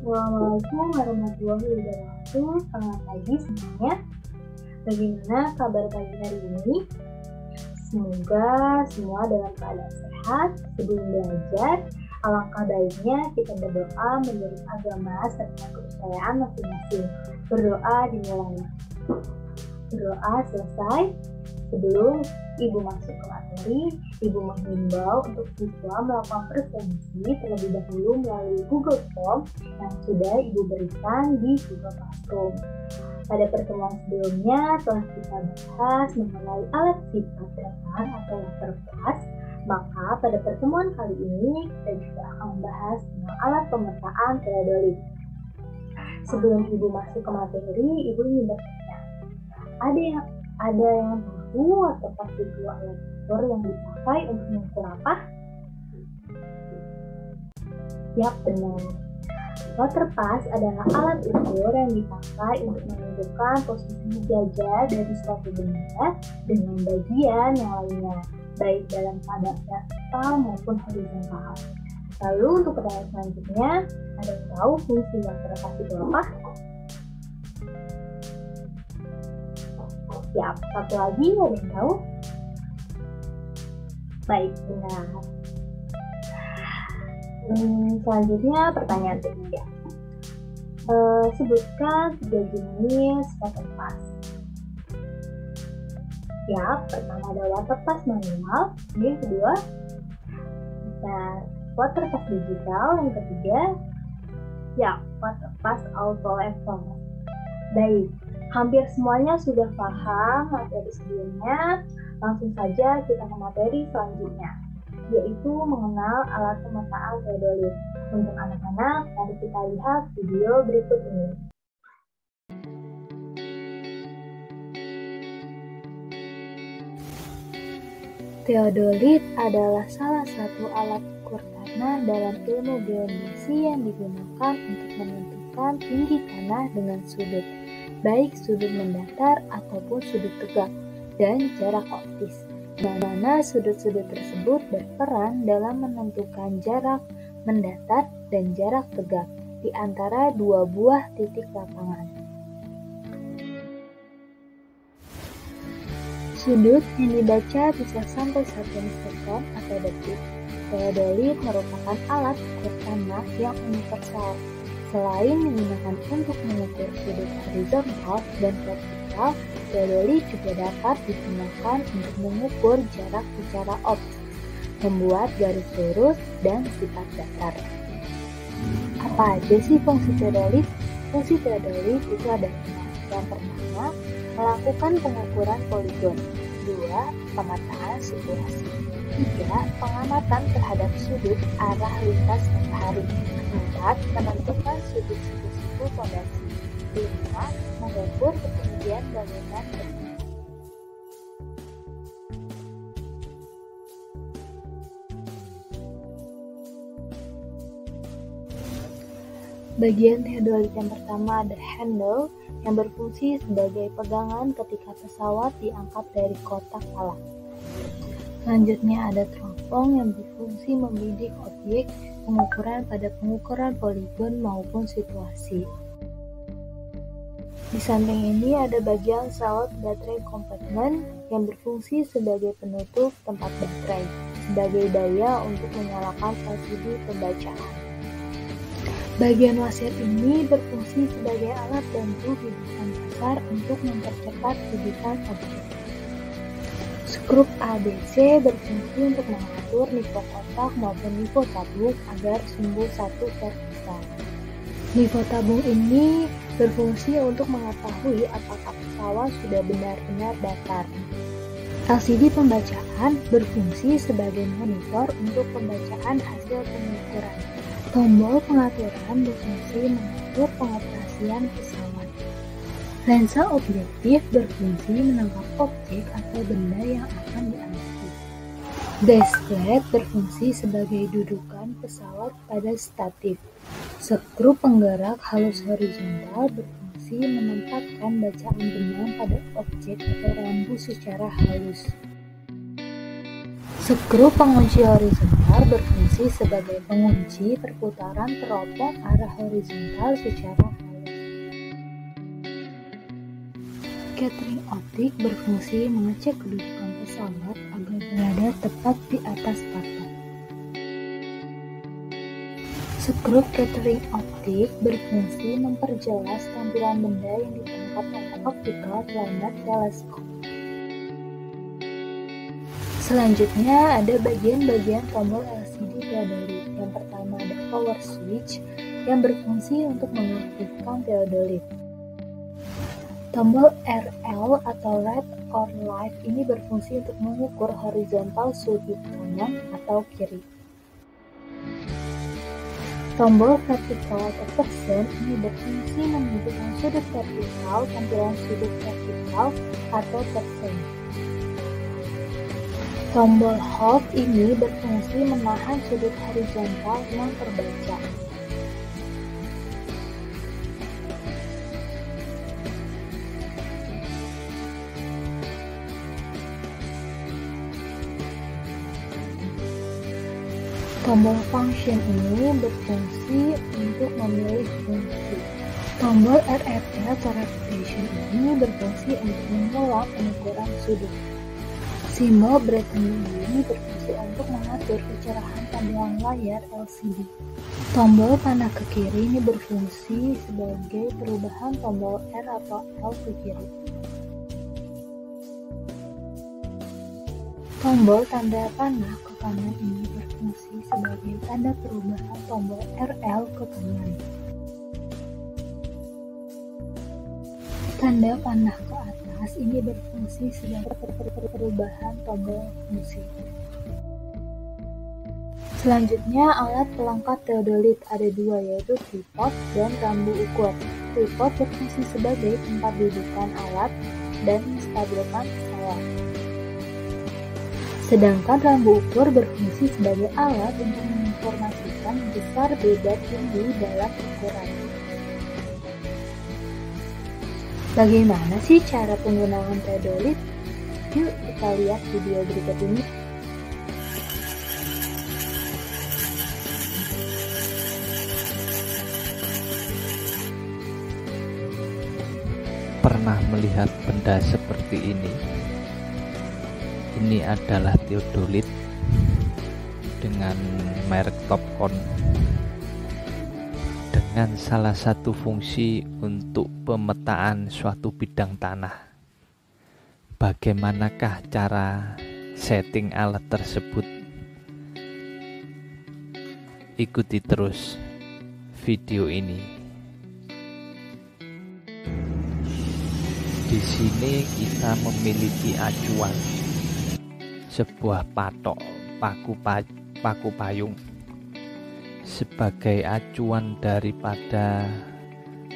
Assalamualaikum warahmatullahi wabarakatuh. Selamat pagi semuanya. Bagaimana kabar pagi hari ini? Semoga semua dalam keadaan sehat. Sebelum belajar, alangkah baiknya kita berdoa menurut agama serta kepercayaan masing-masing. Berdoa dimulai. Berdoa selesai. Sebelum Ibu masuk ke materi, Ibu menghimbau untuk siswa melakukan presentasi terlebih dahulu melalui Google Form yang sudah Ibu berikan di Google Classroom. Pada pertemuan sebelumnya telah kita bahas mengenai alat sifat dasar atau waterpass, maka pada pertemuan kali ini kita juga akan membahas tentang alat pemetaan teodolit. Sebelum Ibu masuk ke materi, Ibu ingin bertanya, ada yang tahu waterpass itu alat ukur yang dipakai untuk mengukur apa? Yap, benar. Waterpass adalah alat ukur yang dipakai untuk menentukan posisi jajah dari suatu benda dengan bagian yang lainnya, baik dalam keadaan vertikal maupun horizontal. Lalu untuk pertanyaan selanjutnya, ada yang tahu fungsi waterpass itu apa? Siap, satu lagi ada yang tahu? Baik, benar. Selanjutnya pertanyaan ketiga. Sebutkan 3 jenis waterpass. Ya, pertama ada waterpass manual, yang kedua dan waterpass digital, yang ketiga ya waterpass auto level. Baik, hampir semuanya sudah paham materi sebelumnya. Langsung saja kita ke materi selanjutnya, yaitu mengenal alat pemetaan teodolit. Untuk anak-anak, mari kita lihat video berikut ini. Teodolit adalah salah satu alat ukur tanah dalam ilmu geodesi yang digunakan untuk menentukan tinggi tanah dengan sudut, baik sudut mendatar ataupun sudut tegak, dan jarak optis, di mana sudut-sudut tersebut berperan dalam menentukan jarak mendatar dan jarak tegak di antara dua buah titik lapangan. Sudut yang dibaca bisa sampai 1 sekon atau detik. Teodolit merupakan alat ukur tanah yang universal. Selain digunakan untuk mengukur sudut horizontal dan vertikal, teodolit juga dapat digunakan untuk mengukur jarak secara optis, membuat garis lurus dan sifat datar. Apa aja sih fungsi teodolit? Fungsi teodolit itu ada 5. Yang pertama, melakukan pengukuran poligon. 2. Pemetaan sirkulasi. 3. Pengamatan terhadap sudut arah lintas matahari. 4. Menentukan sudut siku-siku fondasi. 5. Mengukur ketinggian bangunan berdiri. Bagian teodolit yang pertama ada handle, yang berfungsi sebagai pegangan ketika pesawat diangkat dari kotak alat. Selanjutnya ada teropong yang berfungsi membidik objek pengukuran pada pengukuran poligon maupun situasi. Di samping ini ada bagian salot baterai compartment yang berfungsi sebagai penutup tempat baterai, sebagai daya untuk menyalakan LCD pembacaan. Bagian wasiat ini berfungsi sebagai alat bantu bidikan dasar untuk mempercepat bidikan objek. Skrup ABC berfungsi untuk mengatur nivou kotak maupun nivou tabung agar sumbu satu vertikal. Nivou tabung ini berfungsi untuk mengetahui apakah pesawat sudah benar-benar datar. LCD pembacaan berfungsi sebagai monitor untuk pembacaan hasil pengukuran. Tombol pengaturan berfungsi mengatur pengoperasian pesawat. Lensa objektif berfungsi menangkap objek atau benda yang akan diamati. Base plate berfungsi sebagai dudukan pesawat pada statif. Skrup penggerak halus horizontal berfungsi menempatkan bacaan benang pada objek atau rambu secara halus. Skru pengunci horizontal berfungsi sebagai pengunci perputaran teropong arah horizontal secara halus. Catering optik berfungsi mengecek kedudukan pesawat agar berada tepat di atas patok. Skru catering optik berfungsi memperjelas tampilan benda yang ditangkap oleh optical planar teleskop. Selanjutnya ada bagian-bagian tombol LCD theodolit. Yang pertama ada power switch yang berfungsi untuk mengaktifkan theodolit. Tombol RL atau red or light ini berfungsi untuk mengukur horizontal sudut kanan atau kiri. Tombol vertical atau percent ini berfungsi menunjukkan sudut vertikal, tampilan sudut vertikal atau percent. Tombol hold ini berfungsi menahan sudut horizontal yang terbaca. Tombol function ini berfungsi untuk memilih fungsi. Tombol RFT atau rotation ini berfungsi untuk mengulang pengukuran sudut. Simbol brightening ini berfungsi untuk mengatur kecerahan tampilan layar LCD. Tombol panah ke kiri ini berfungsi sebagai perubahan tombol R atau L ke kiri. Tombol tanda panah ke kanan ini berfungsi sebagai tanda perubahan tombol RL ke kanan. Tanda panah ke atas ini berfungsi sebagai perubahan tombol fungsi. Selanjutnya alat pelengkap theodolit ada dua, yaitu tripod dan rambu ukur. Tripod berfungsi sebagai tempat dudukan alat dan menstabilkan pesawat. Sedangkan rambu ukur berfungsi sebagai alat untuk menginformasikan besar beda tinggi dalam ukuran. Bagaimana sih cara penggunaan theodolit? Yuk kita lihat video berikut ini. Pernah melihat benda seperti ini? Ini adalah theodolit dengan merek Topcon, dengan salah satu fungsi untuk pemetaan suatu bidang tanah. Bagaimanakah cara setting alat tersebut? Ikuti terus video ini. Di sini kita memiliki acuan, sebuah patok paku payung sebagai acuan daripada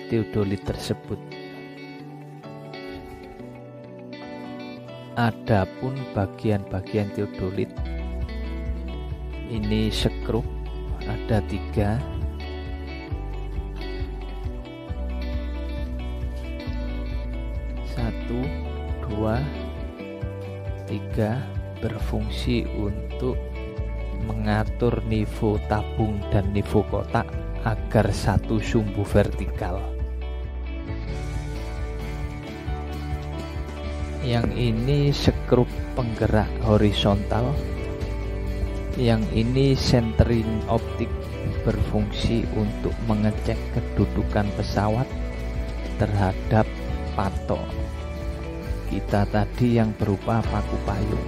theodolit tersebut. Adapun bagian-bagian theodolit ini skrup ada 3, satu, 2, 3 berfungsi untuk mengatur nivou tabung dan nivou kotak agar satu sumbu vertikal. Yang ini skrup penggerak horizontal, yang ini centering optik berfungsi untuk mengecek kedudukan pesawat terhadap patok kita tadi yang berupa paku payung.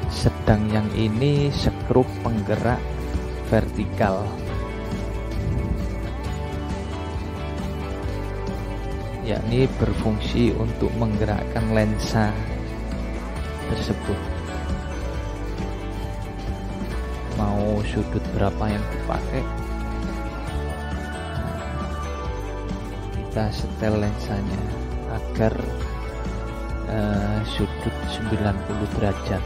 Sedang yang ini skrup penggerak vertikal, yakni berfungsi untuk menggerakkan lensa tersebut. Mau sudut berapa yang dipakai, kita setel lensanya agar sudut 90 derajat.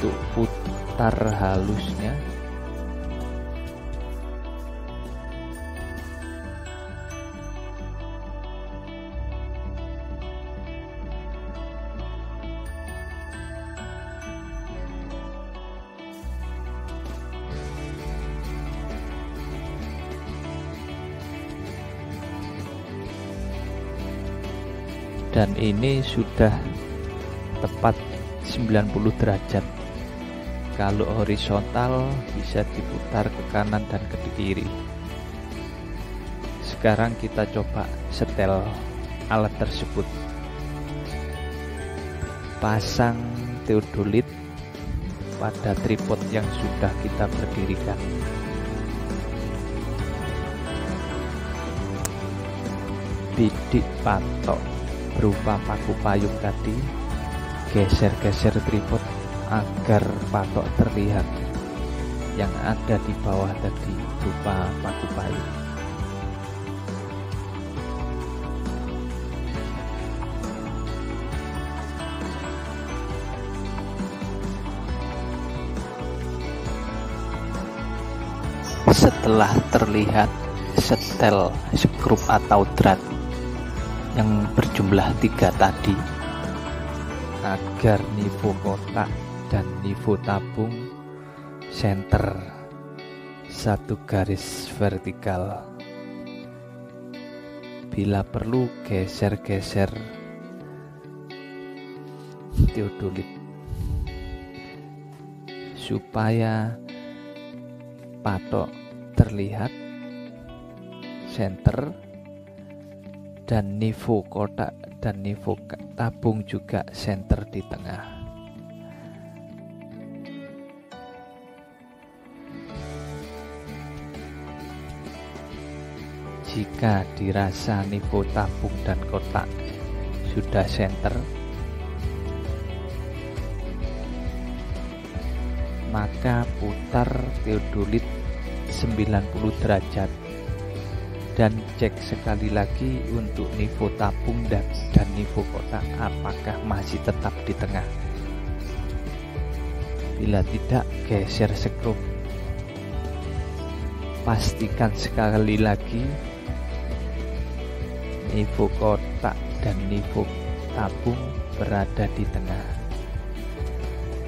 Untuk putar halusnya Dan ini sudah tepat 90 derajat. Kalau horizontal bisa diputar ke kanan dan ke kiri. Sekarang kita coba setel alat tersebut. Pasang teodolit pada tripod yang sudah kita berdirikan. Bidik patok berupa paku payung tadi, geser-geser tripod agar patok terlihat yang ada di bawah tadi berupa paku payung. Setelah terlihat, setel skrup atau drat yang berjumlah 3 tadi agar nivo kotak dan nivo tabung center satu garis vertikal. Bila perlu geser-geser teodolit supaya patok terlihat center dan nivo kotak dan nivo tabung juga center di tengah. Jika dirasa nivo tabung dan kotak sudah center, maka putar teodolit 90 derajat dan cek sekali lagi untuk nivo tabung dan nivo kotak apakah masih tetap di tengah. Bila tidak, geser skrup. Pastikan sekali lagi nivo kotak dan nivo tabung berada di tengah.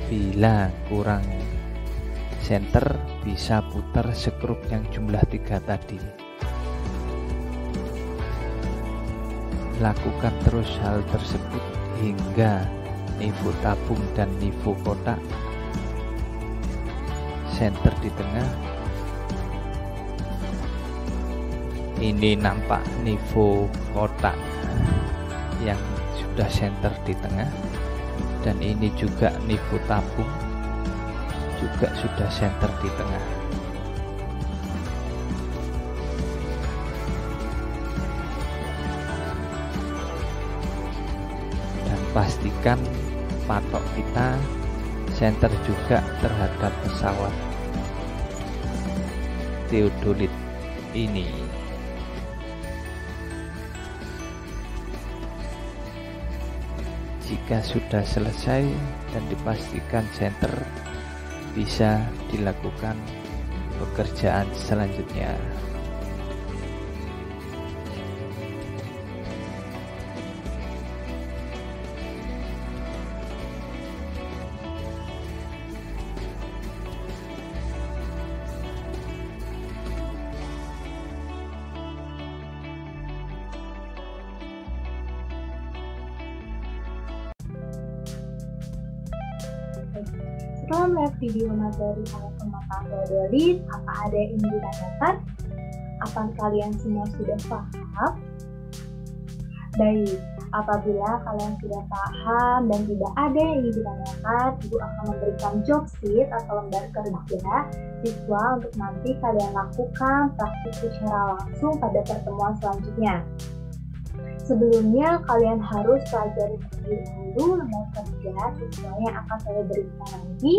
Bila kurang center, bisa putar skrup yang jumlah 3 tadi. Lakukan terus hal tersebut hingga nivo tabung dan nivo kotak center di tengah. Ini nampak nivo kotak yang sudah center di tengah, dan ini juga nivo tabung juga sudah center di tengah. Dan pastikan patok kita center juga terhadap pesawat teodolit ini. Jika sudah selesai dan dipastikan center, bisa dilakukan pekerjaan selanjutnya. Setelah melihat video materi alat pemetaan teodolit, apa ada yang ingin ditanyakan? Apa kalian semua sudah paham? Baik, apabila kalian sudah paham dan tidak ada yang ingin ditanyakan, Ibu akan memberikan job sheet atau lembar kerja siswa untuk nanti kalian lakukan praktik secara langsung pada pertemuan selanjutnya. Sebelumnya, kalian harus pelajari terlebih dahulu lembar kerja sesuai yang akan saya berikan nanti,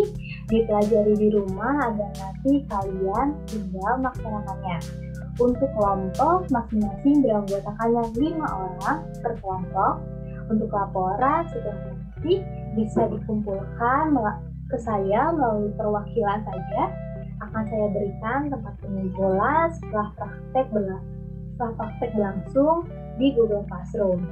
dipelajari di rumah agar nanti kalian tinggal melaksanakannya. Untuk kelompok, masing-masing beranggotakan 5 orang per kelompok. Untuk laporan setelah nanti bisa dikumpulkan ke saya melalui perwakilan saja. Akan saya berikan tempat pengumpulan setelah praktek berlangsung di Google Classroom.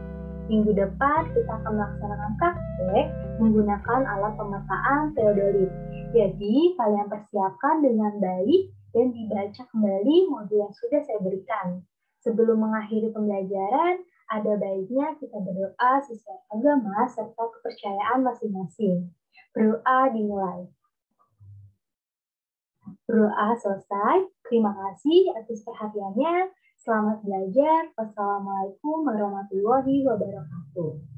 Minggu depan kita akan melaksanakan praktek menggunakan alat pemetaan teodolit. Jadi kalian persiapkan dengan baik dan dibaca kembali modul yang sudah saya berikan. Sebelum mengakhiri pembelajaran, ada baiknya kita berdoa sesuai agama serta kepercayaan masing-masing. Berdoa dimulai. Berdoa selesai. Terima kasih atas perhatiannya. Selamat belajar. Wassalamualaikum warahmatullahi wabarakatuh.